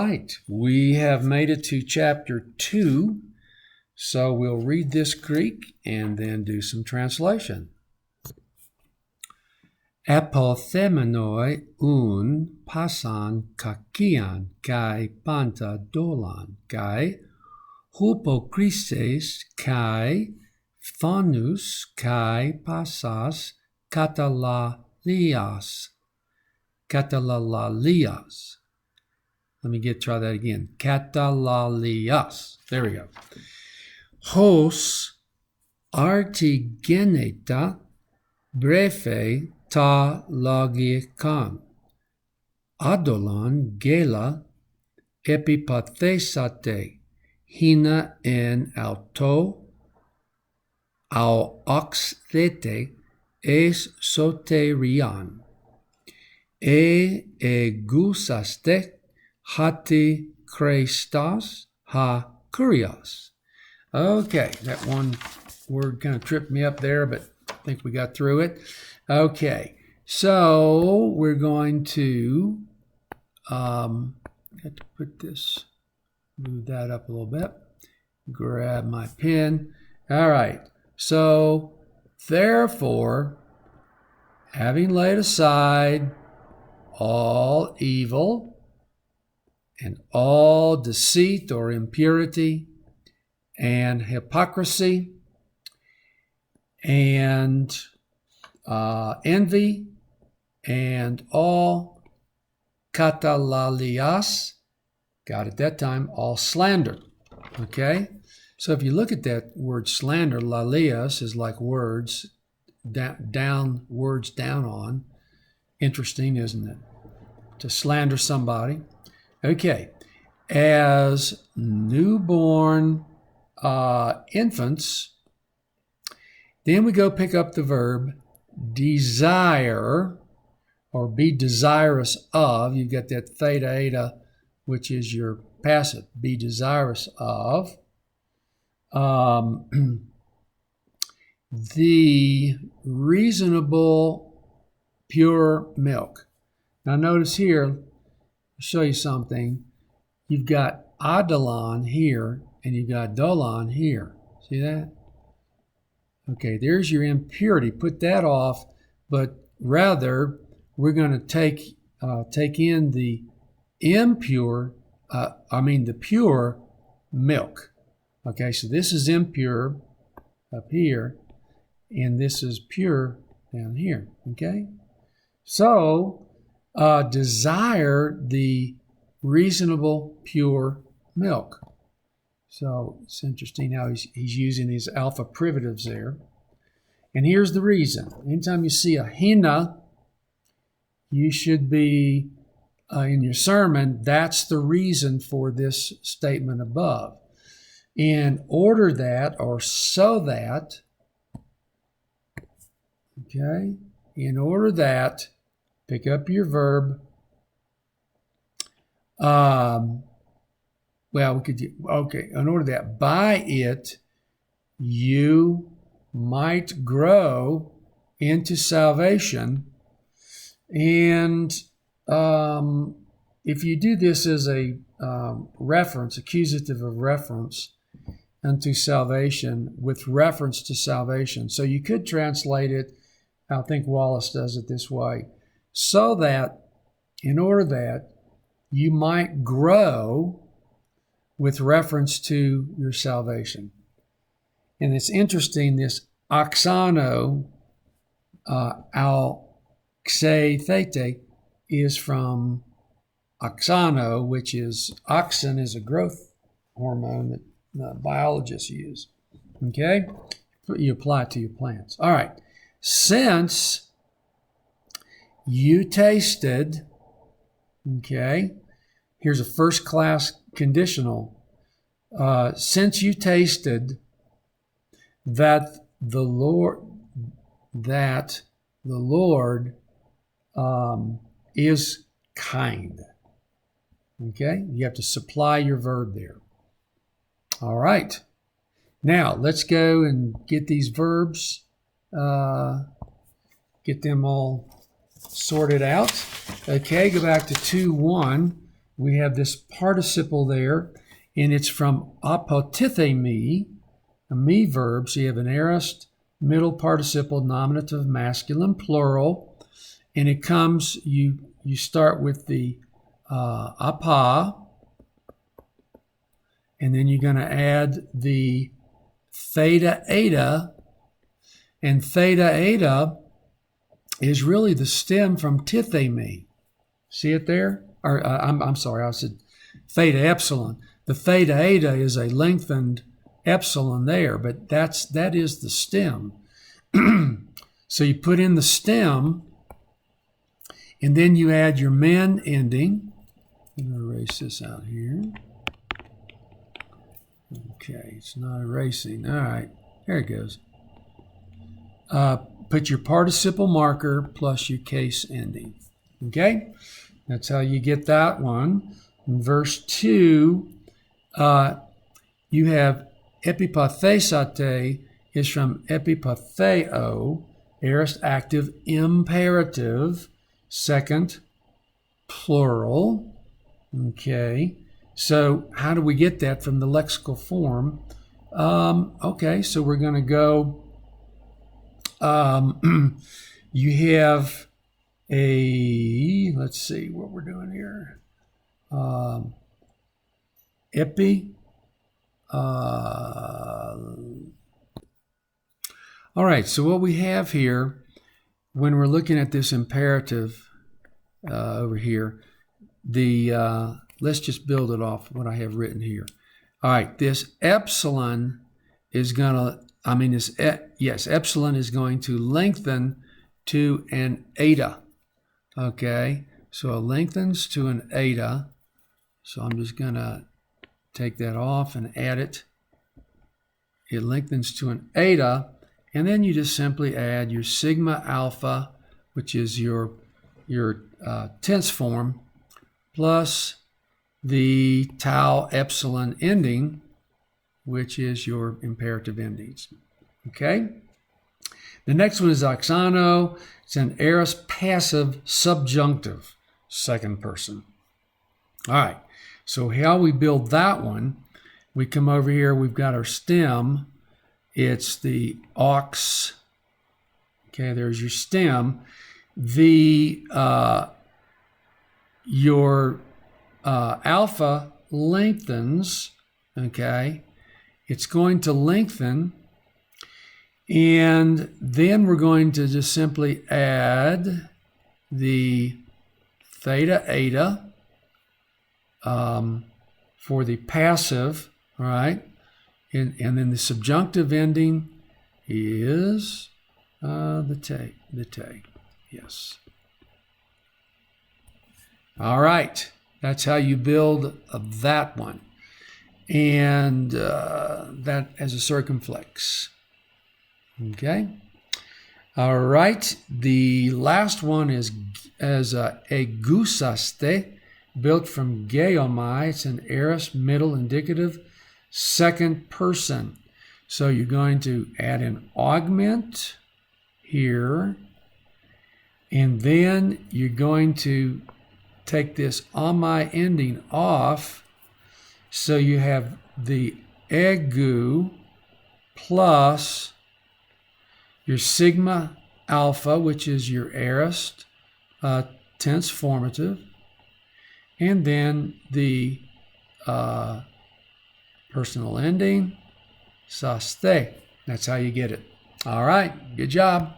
right, we have made it to chapter 2. So we'll read this Greek and then do some translation. Apothemenoi un pasan kakian kai panta dolan kai hypokrises kai phonus kai pasas katalalias. Katalalias. Let me try that again. Katalalias. There we go. Hos artigeneta brefe ta logikan. Adolan gela epipathesate hina en auto au oxthete es soterian. Gusaste hati Christos ha kurios. Okay, that one word kind of tripped me up there, but I think we got through it. Okay, so we're going to have to put this, move that up a little bit, grab my pen. All right, so therefore, having laid aside all evil and all deceit or impurity and hypocrisy and envy and all katalalias, got it that time, all slander. Okay? So if you look at that word slander, lalias is like words, words down on. Interesting, isn't it? To slander somebody. Okay. As newborn infants, then we go pick up the verb desire or be desirous of. You've got that theta eta, which is your passive. Be desirous of. The reasonable pure milk. Now notice here, I'll show you something. You've got adolon here and you've got dolon here. See that? Okay, there's your impurity. Put that off, but rather we're going to take in the the pure milk. Okay, so this is impure up here, and this is pure down here. Okay? So, desire the reasonable, pure milk. So, it's interesting how he's using these alpha privatives there. And here's the reason. Anytime you see a hina, you should be, in your sermon, that's the reason for this statement above. In order that, or so that, okay, in order that, pick up your verb. In order that by it you might grow into salvation. And if you do this as a reference, accusative of reference unto salvation with reference to salvation. So you could translate it, I think Wallace does it this way, so that, in order that, you might grow with reference to your salvation. And it's interesting, this oxano, alxethete, is from oxano, which is, oxen is a growth hormone that biologists use. Okay? You apply it to your plants. All right. Since you tasted, okay, here's a first class conditional. Since you tasted that the Lord is kind. Okay? You have to supply your verb there. All right. Now, let's go and get these verbs, get them all sorted out. Okay, go back to 2:1. we have this participle there, and it's from apotithemi, a me verb. So you have an aorist, middle participle, nominative, masculine, plural, and it comes, you start with the apa, and then you're going to add the theta eta, and theta eta is really the stem from tithemi. See it there? Or I'm sorry, I said theta epsilon. The theta eta is a lengthened epsilon there, but that is the stem. So you put in the stem, and then you add your men ending. I'm going to erase this out here. Okay, it's not erasing. All right, there it goes. Put your participle marker plus your case ending. Okay, that's how you get that one. In verse 2, you have epipathesate is from epipatheo, aorist active imperative, second plural. Okay, so how do we get that from the lexical form? Okay, so we're going to go, you have a, let's see what we're doing here. All right, so what we have here, when we're looking at this imperative over here, let's just build it off what I have written here. All right, this epsilon is going to, yes, epsilon is going to lengthen to an eta. Okay, so it lengthens to an eta. So I'm just going to take that off and add it. It lengthens to an eta, and then you just simply add your sigma alpha, which is your tense form, plus the tau epsilon ending, which is your imperative endings. Okay? The next one is oxano. It's an aorist passive subjunctive, second person. All right, so how we build that one, we come over here, we've got our stem. It's the aux. Okay, there's your stem. Your alpha lengthens, okay? It's going to lengthen, and then we're going to just simply add the theta eta for the passive, all right? And then the subjunctive ending is the te, yes. All right, that's how you build that one. And that as a circumflex. Okay. All right, the last one is as egusaste, built from geomai. It's an aorist middle indicative second person. So you're going to add an augment here, and then you're going to take this amai ending off, so you have the egu plus your sigma alpha, which is your aorist tense formative, and then the personal ending, saste. That's how you get it. All right, good job.